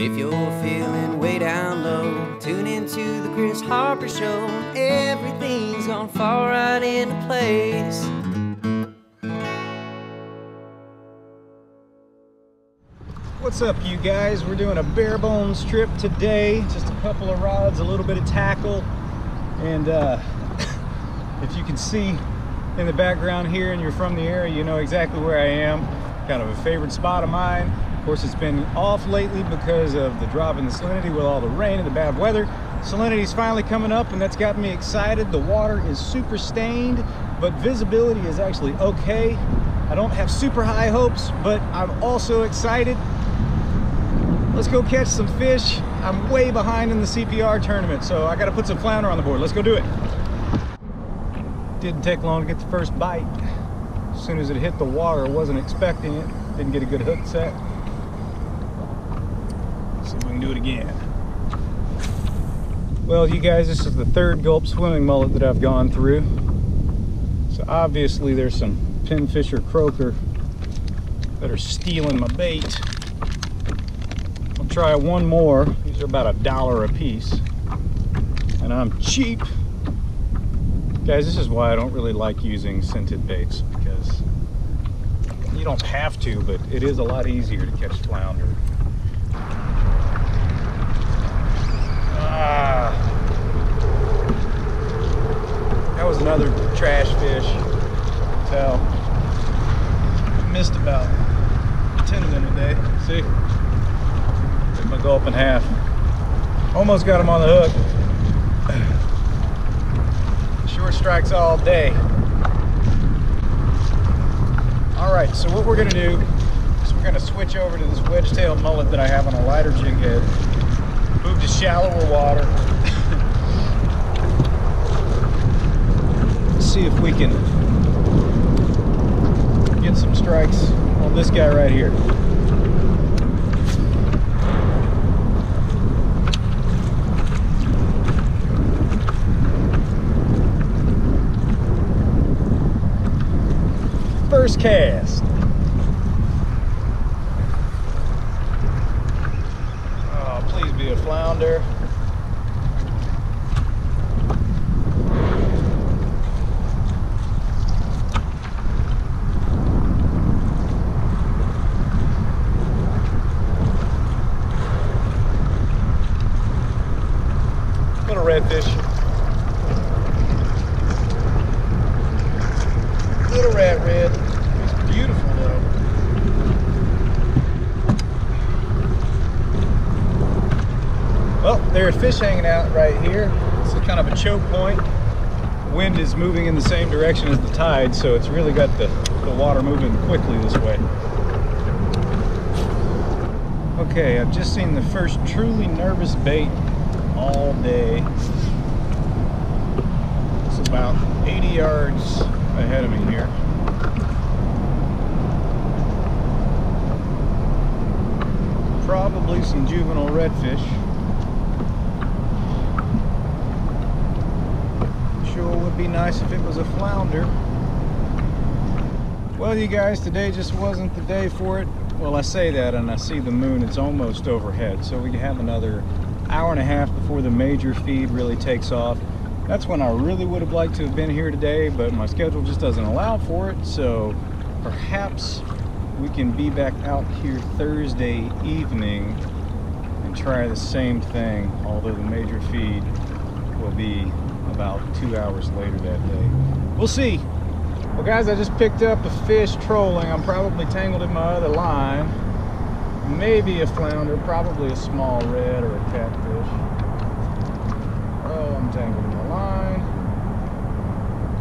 Well, if you're feeling way down low, tune into the Kris Harper Show. Everything's gonna fall right into place. What's up, you guys? We're doing a bare bones trip today. Just a couple of rods, a little bit of tackle, and if you can see in the background here and you're from the area, you know exactly where I am. Kind of a favorite spot of mine. Of course, it's been off lately because of the drop in the salinity with all the rain and the bad weather. Salinity's finally coming up, and that's got me excited. The water is super stained, but visibility is actually okay. I don't have super high hopes, but I'm also excited. Let's go catch some fish. I'm way behind in the CPR tournament, so I gotta put some flounder on the board. Let's go do it. Didn't take long to get the first bite. As soon as it hit the water, I wasn't expecting it. Didn't get a good hook set. See if we can do it again. Well, you guys, this is the third gulp swimming mullet that I've gone through. So obviously there's some pinfish or croaker that are stealing my bait. I'll try one more. These are about $1 a piece, and I'm cheap. Guys, this is why I don't really like using scented baits, because you don't have to, but it is a lot easier to catch flounder. That was another trash fish. Tell. Missed about 10 of them today. See? Took my gulp in half. Almost got him on the hook. Short strikes all day. Alright, so what we're going to do is we're going to switch over to this wedge-tail mullet that I have on a lighter jig head. Move to shallower water. See if we can get some strikes on this guy right here. First cast. Oh, please be a flounder. Little redfish. Little rat red. He's beautiful though. Well, there's fish hanging out right here. It's kind of a choke point. The wind is moving in the same direction as the tide, so it's really got the water moving quickly this way. Okay, I've just seen the first truly nervous bait all day. It's about 80 yards ahead of me here. Probably some juvenile redfish. Sure would be nice if it was a flounder. Well, you guys, today just wasn't the day for it. Well, I say that and I see the moon, it's almost overhead, so we have another hour and a half before the major feed really takes off. That's when I really would have liked to have been here today, but my schedule just doesn't allow for it, so perhaps we can be back out here Thursday evening and try the same thing, although the major feed will be about 2 hours later that day. We'll see. Well, guys, I just picked up a fish trolling. I'm probably tangled in my other line. Maybe a flounder, probably a small red or a catfish. Oh, I'm tangled in the line.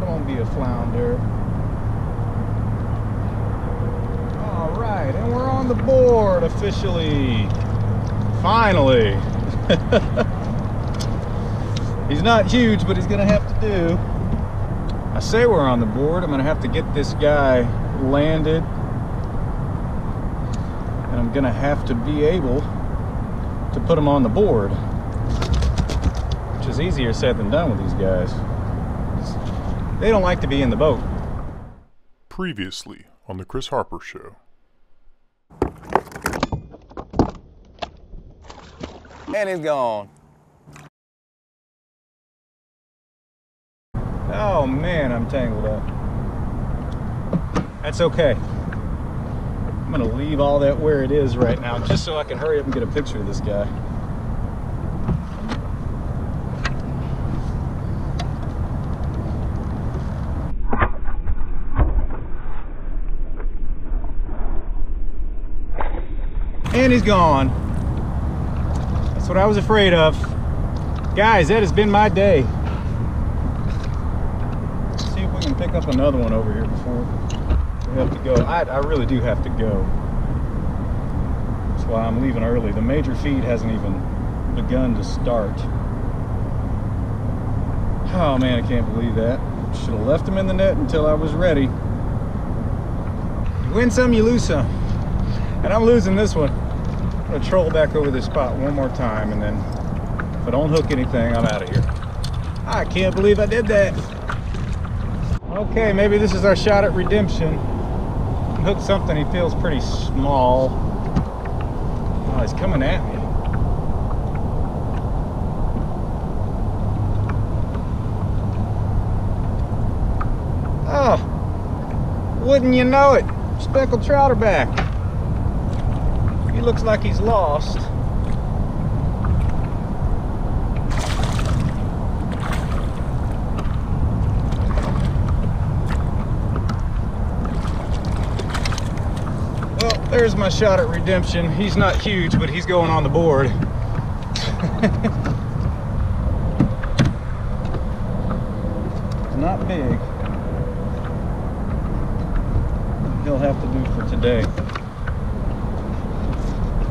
Come on, be a flounder. All right, and we're on the board officially. Finally. He's not huge, but he's gonna have to do. I say we're on the board. I'm gonna have to get this guy landed. And I'm gonna have to be able to put him on the board, which is easier said than done with these guys. They don't like to be in the boat. Previously on the Kris Harper Show. And he's gone. Oh man, I'm tangled up. That's okay. I'm gonna leave all that where it is right now, just so I can hurry up and get a picture of this guy. And he's gone. That's what I was afraid of. Guys, that has been my day. Let's see if we can pick up another one over here before we have to go. I really do have to go. That's why I'm leaving early. The major feed hasn't even begun to start. Oh man, I can't believe that. Should have left him in the net until I was ready. You win some, you lose some. And I'm losing this one. I'm gonna troll back over this spot one more time, and then if I don't hook anything, I'm out of here. I can't believe I did that. Okay, maybe this is our shot at redemption. Hook something, he feels pretty small. Oh, he's coming at me. Oh, wouldn't you know it? Speckled trout are back. He looks like he's lost. Well, there's my shot at redemption. He's not huge, but he's going on the board. He's not big. He'll have to do for today.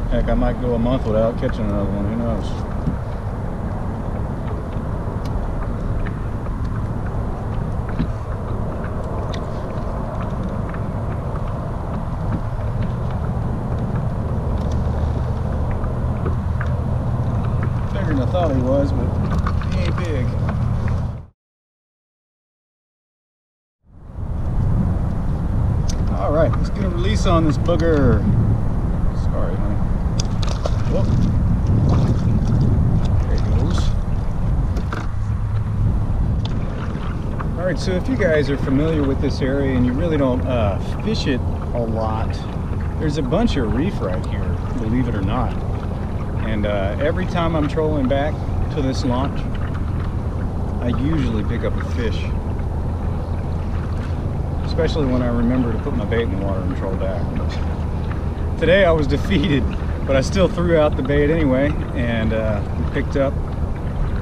Heck, I might go a month without catching another one, who knows? Bigger than I thought he was, but he ain't big. All right, let's get a release on this booger. Sorry, honey. Whoop. There he goes. All right, so if you guys are familiar with this area and you really don't fish it a lot, there's a bunch of reef right here, believe it or not. And every time I'm trolling back to this launch, I usually pick up a fish. Especially when I remember to put my bait in the water and troll back. Today I was defeated, but I still threw out the bait anyway, and we picked up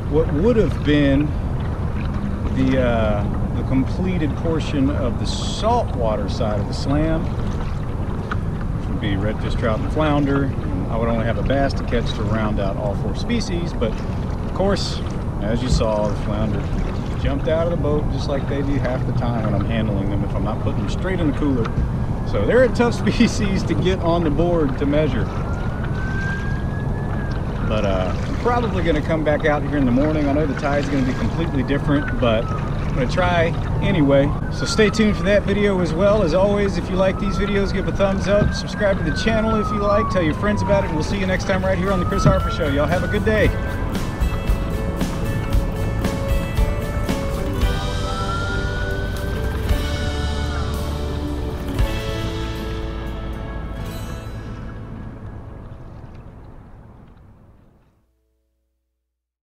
what would have been the completed portion of the saltwater side of the slam, which would be redfish, trout, and flounder. And I would only have a bass to catch to round out all 4 species, but of course, as you saw, the flounder jumped out of the boat just like they do half the time when I'm handling them if I'm not putting them straight in the cooler. So they're a tough species to get on the board to measure. But I'm probably going to come back out here in the morning. I know the tide's going to be completely different, but I'm going to try anyway. So stay tuned for that video as well. As always, if you like these videos, give a thumbs up. Subscribe to the channel if you like. Tell your friends about it, and we'll see you next time right here on the Kris Harper Show. Y'all have a good day.